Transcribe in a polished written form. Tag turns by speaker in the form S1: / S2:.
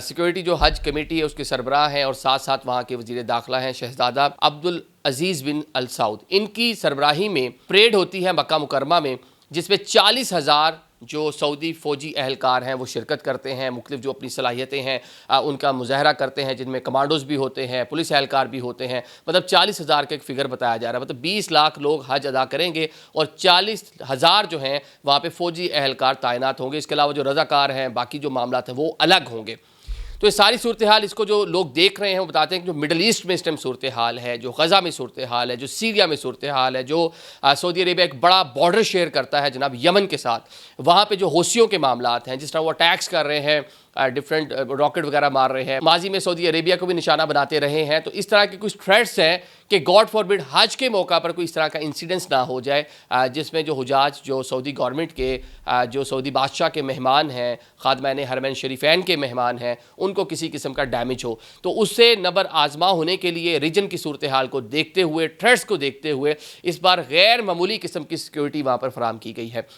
S1: Security جو حج committee ہے اس کے سربراہ ہیں اور ساتھ ساتھ وہاں کے وزیر داخلہ ہیں شہزادہ عبدالعزیز بن السعود، ان کی سربراہی میں پریڈ ہوتی ہے مکہ مکرمہ میں، جس میں 40,000 جو سعودی فوجی اہلکار ہیں وہ شرکت کرتے ہیں، مختلف جو اپنی صلاحیتیں ہیں ان کا مظاہرہ کرتے ہیں، جن میں کمانڈوز بھی ہوتے ہیں، پولیس اہلکار بھی ہوتے ہیں۔ مطلب 40,000 کا ایک فگر بتایا جا رہا ہے، مطلب 20 لاکھ لوگ حج ادا کریں گے اور 40,000 جو ہیں وہاں پہ فوجی اہلکار تعینات ہوں گے۔ اس کے علاوہ جو رضاکار ہیں، باقی جو معاملات ہیں وہ الگ ہوں گے۔ تو یہ ساری صورتحال، اس کو جو لوگ دیکھ رہے ہیں وہ بتاتے ہیں کہ جو مڈل ایسٹ میں اس ٹائم صورتحال ہے، جو غزہ میں صورتحال ہے، جو سیریا میں صورتحال ہے، جو سعودی عربیہ ایک بڑا بارڈر شیئر کرتا ہے جناب یمن کے ساتھ، وہاں پہ جو حوثیوں کے معاملات ہیں، جس طرح وہ اٹیکس کر رہے ہیں، ڈیفرنٹ راکٹ وغیرہ مار رہے ہیں، ماضی میں سعودی عربیہ کو بھی نشانہ بناتے رہے ہیں، تو اس طرح کے کچھ تھریٹس ہیں کہ گاڈ فاربڈ حج کے موقع پر کوئی اس طرح کا انسیڈنس نہ ہو جائے جس میں جو حجاج جو سعودی گورنمنٹ کے جو سعودی بادشاہ کے مہمان ہیں، خادمین حرمین شریفین کے مہمان ہیں، ان کو کسی قسم کا ڈیمیج ہو۔ تو اس سے نبر آزما ہونے کے لیے ریجن کی صورتحال کو دیکھتے ہوئے، تھریٹس کو دیکھتے ہوئے اس بار غیر معمولی قسم کی سیکیورٹی وہاں پر فراہم کی گئی ہے۔